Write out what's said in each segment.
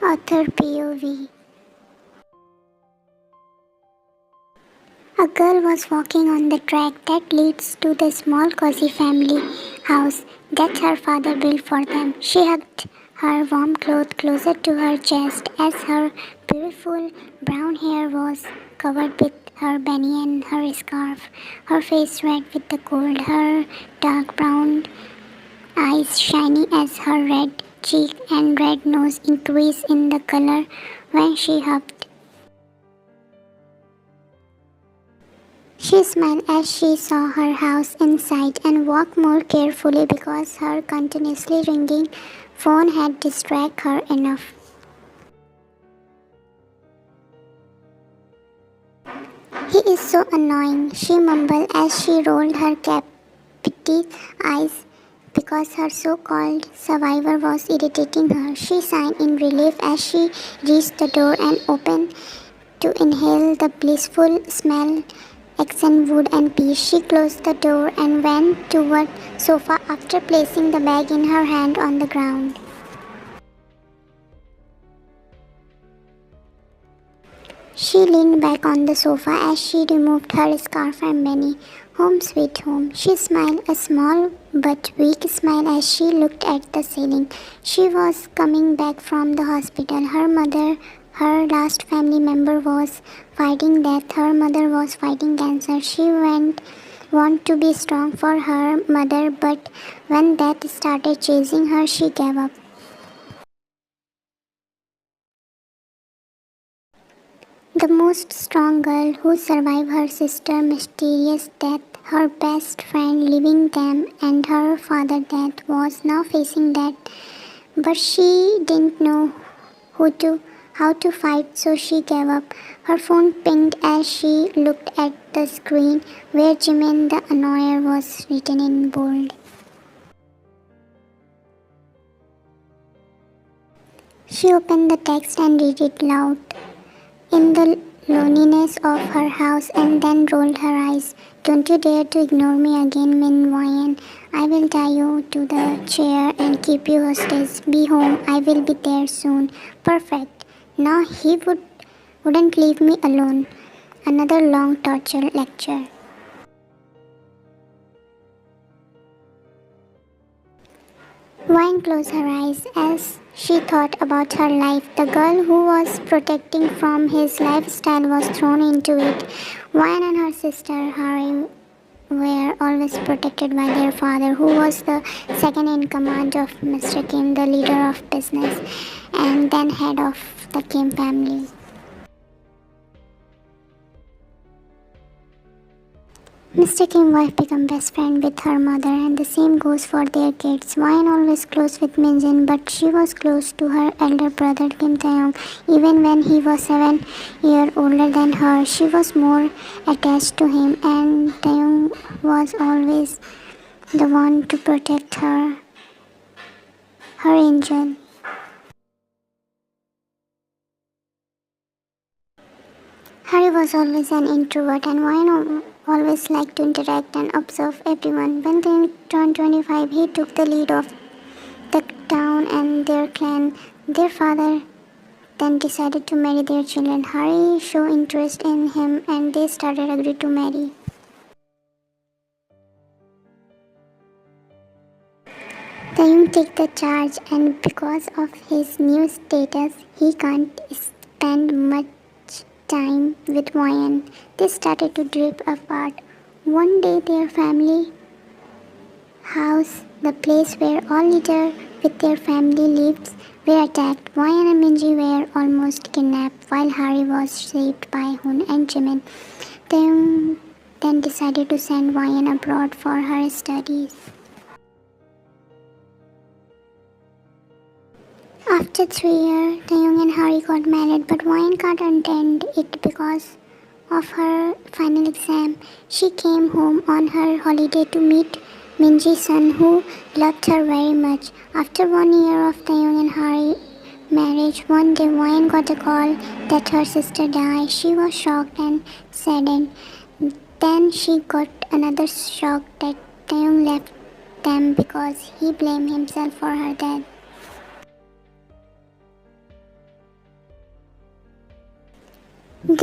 Author POV. A girl was walking on the track that leads to the small cozy family house that her father built for them. She hugged her warm cloth closer to her chest as her beautiful brown hair was covered with her bunny and her scarf, her face red with the cold, her dark brown eyes shiny as her red cheek and red nose increased in the color when she hugged. She smiled as she saw her house in sight and walked more carefully because her continuously ringing phone had distracted her enough. He is so annoying, she mumbled as she rolled her captive eyes because her so-called survivor was irritating her. She sighed in relief as she reached the door and opened to inhale the blissful smell accent wood and peace. She closed the door and went toward sofa after placing the bag in her hand on the ground. She leaned back on the sofa as she removed her scarf and bunny. Home sweet home. She smiled, a small but weak smile as she looked at the ceiling. She was coming back from the hospital. Her mother, her last family member, was fighting death. Her mother was fighting cancer. She want to be strong for her mother, but when death started chasing her, she gave up. The most strong girl who survived her sister's mysterious death, her best friend leaving them, and her father's death was now facing death. But she didn't know how to fight, so she gave up. Her phone pinged as she looked at the screen where Jimin the Annoyer was written in bold. She opened the text and read it loud in the loneliness of her house and then rolled her eyes. Don't you dare to ignore me again, Min Wayan. I will tie you to the chair and keep you hostage. Be home. I will be there soon. Perfect. Now he wouldn't leave me alone. Another long torture lecture. Wine closed her eyes as she thought about her life. The girl who was protecting from his lifestyle was thrown into it. Wine and her sister Harry were always protected by their father, who was the second in command of Mr. Kim, the leader of business, and then head of the Kim family. Mr. Kim's wife became best friend with her mother, and the same goes for their kids. Wine always close with Minjin, but she was close to her elder brother Kim Taehyung. Even when he was 7 years older than her, she was more attached to him, and Taehyung was always the one to protect her angel. Harry was always an introvert, and Wine always liked to interact and observe everyone. When they turned 25, he took the lead of the town and their clan. Their father then decided to marry their children. Harry showed interest in him, and they started agreed to marry. Taehyung took the charge, and because of his new status, he can't spend much time with Wyan. They started to drift apart. One day their family house, the place where all leaders with their family lived, were attacked. Wyan and Minji were almost kidnapped while Harry was saved by Hoon and Jimin. They then decided to send Wyan abroad for her studies. After 3 years, Taehyung and Harry got married, but Wyan can't attend it because of her final exam. She came home on her holiday to meet Minji's son, who loved her very much. After 1 year of Taehyung and Harry marriage, one day Wyan got a call that her sister died. She was shocked and saddened. Then she got another shock that Taehyung left them because he blamed himself for her death.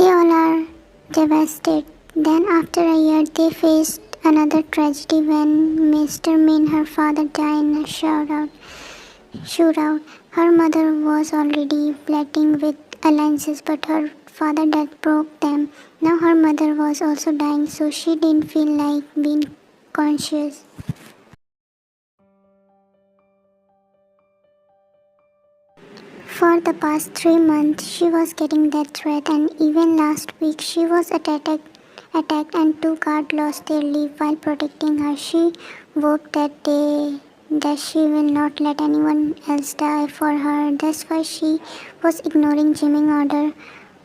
They all are devastated. Then, after a year, they faced another tragedy when Mr. Min, her father, died in a shootout. Her mother was already flirting with alliances, but her father death broke them. Now her mother was also dying, so she didn't feel like being conscious. For the past 3 months, she was getting death threat, and even last week she was attacked and two guards lost their life while protecting her. She vowed that she will not let anyone else die for her. That's why she was ignoring Jimmy's order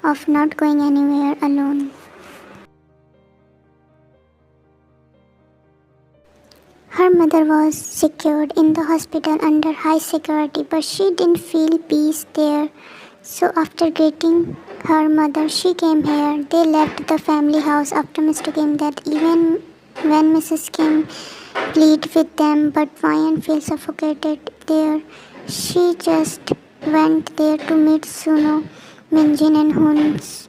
of not going anywhere alone. Her mother was secured in the hospital under high security, but she didn't feel peace there. So after greeting her mother, she came here. They left the family house after Mr. Kim death. Even when Mrs. Kim pleaded with them, but Ryan felt suffocated there. She just went there to meet Suno, Minjin and Hoon's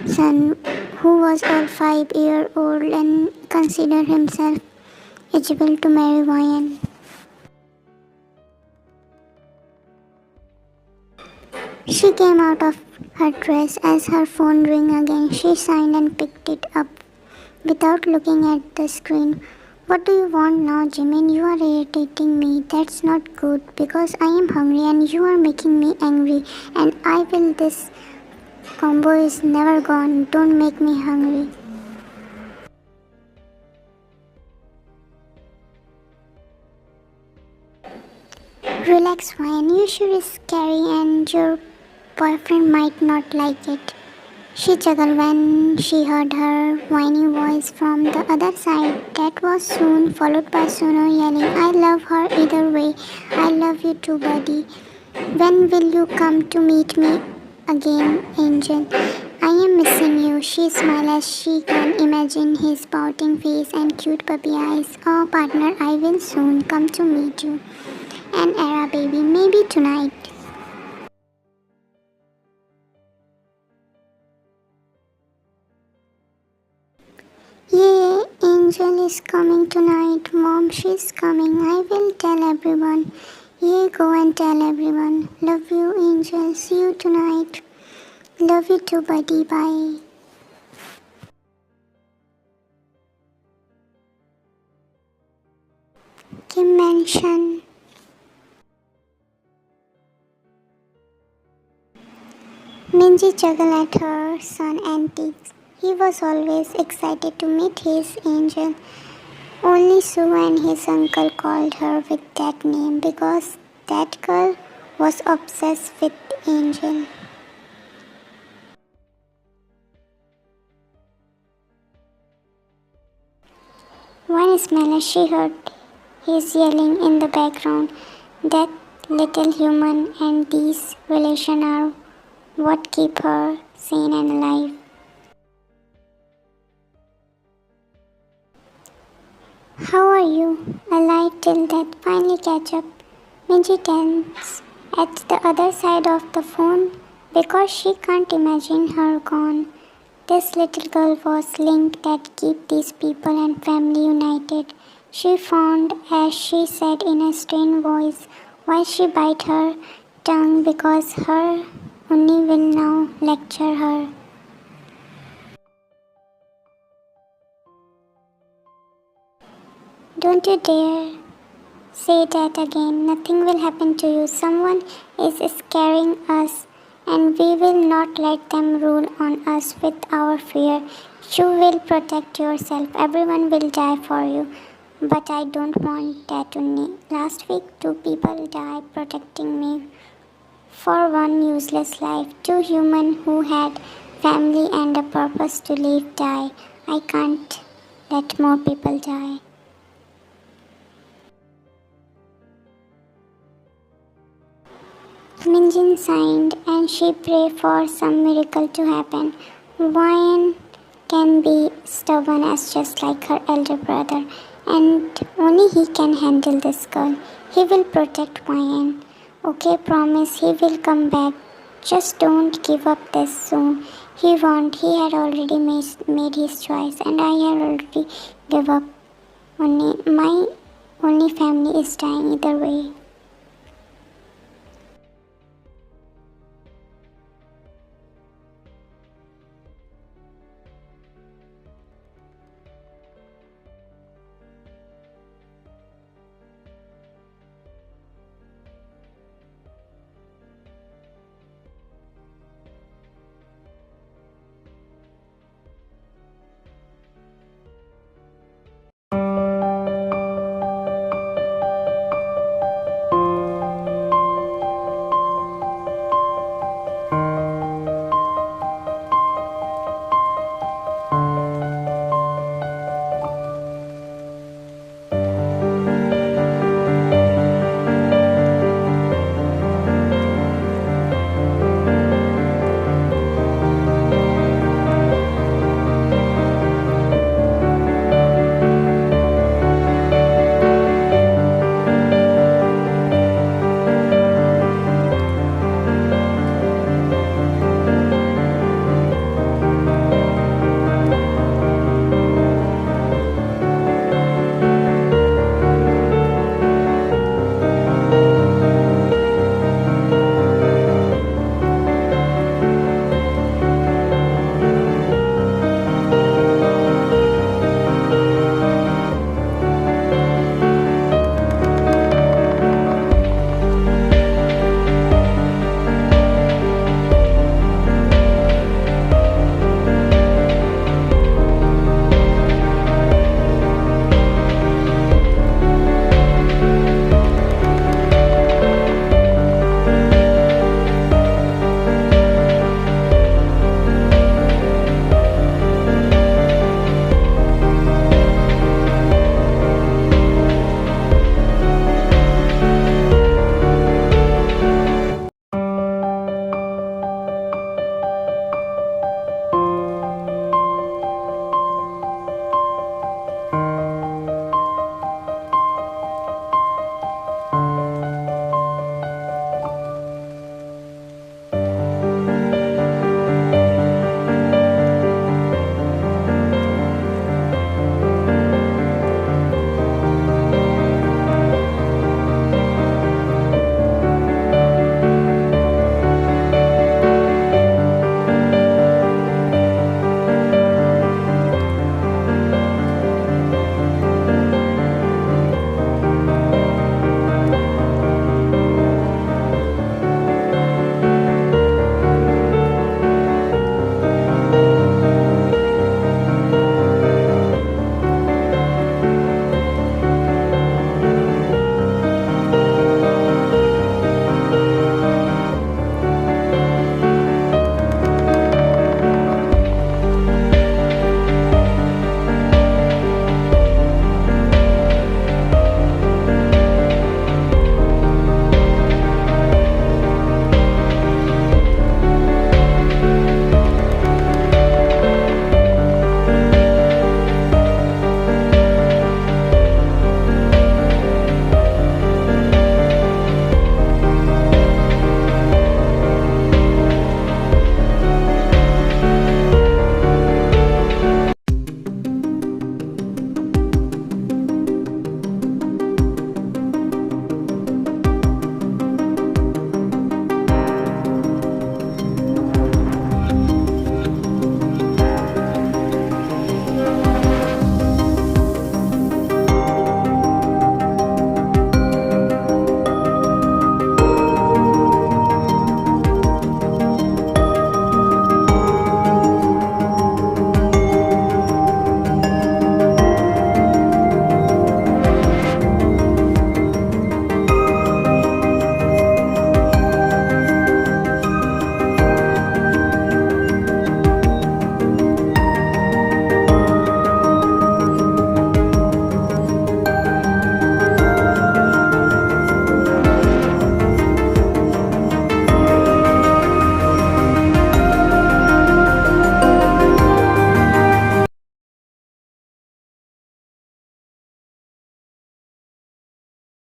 son, who was all 5 years old and considered himself eligible to marry Ryan. She came out of her dress as her phone rang again. She signed and picked it up without looking at the screen. What do you want now, Jimin? You are irritating me. That's not good because I am hungry and you are making me angry. And I will. This combo is never gone. Don't make me hungry. Relax, Ryan. You sure is scary and your boyfriend might not like it. She chuckled when she heard her whiny voice from the other side. That was soon followed by Suno yelling, I love her either way. I love you too, buddy. When will you come to meet me again, Angel? I am missing you. She smiled as she can imagine his pouting face and cute puppy eyes. Oh, partner, I will soon come to meet you. An era, baby. Maybe tonight. Yay, Angel is coming tonight. Mom, she's coming. I will tell everyone. Yay, go and tell everyone. Love you, Angel. See you tonight. Love you too, buddy. Bye. Kim Mansion. Minji chuckled at her son's antics. He was always excited to meet his angel. Only Sue and his uncle called her with that name because that girl was obsessed with Angel. One smell as she heard his yelling in the background. That little human and these relations are what keep her sane and alive. How are you? I lied till that finally catch up. Minji tells at the other side of the phone because she can't imagine her gone. This little girl was link that keep these people and family united. She found, as she said in a strained voice, why she bite her tongue because her Unni will now lecture her. Don't you dare say that again. Nothing will happen to you. Someone is scaring us and we will not let them rule on us with our fear. You will protect yourself. Everyone will die for you. But I don't want that, Unni. Last week, 2 people died protecting me for one useless life. 2 humans who had family and a purpose to live die. I can't let more people die. Minjin signed and she prayed for some miracle to happen. Ryan can be stubborn as just like her elder brother, and only he can handle this girl. He will protect Ryan. Okay, promise he will come back. Just don't give up this soon. He won't. He had already made his choice, and I had already give up. My only family is dying either way.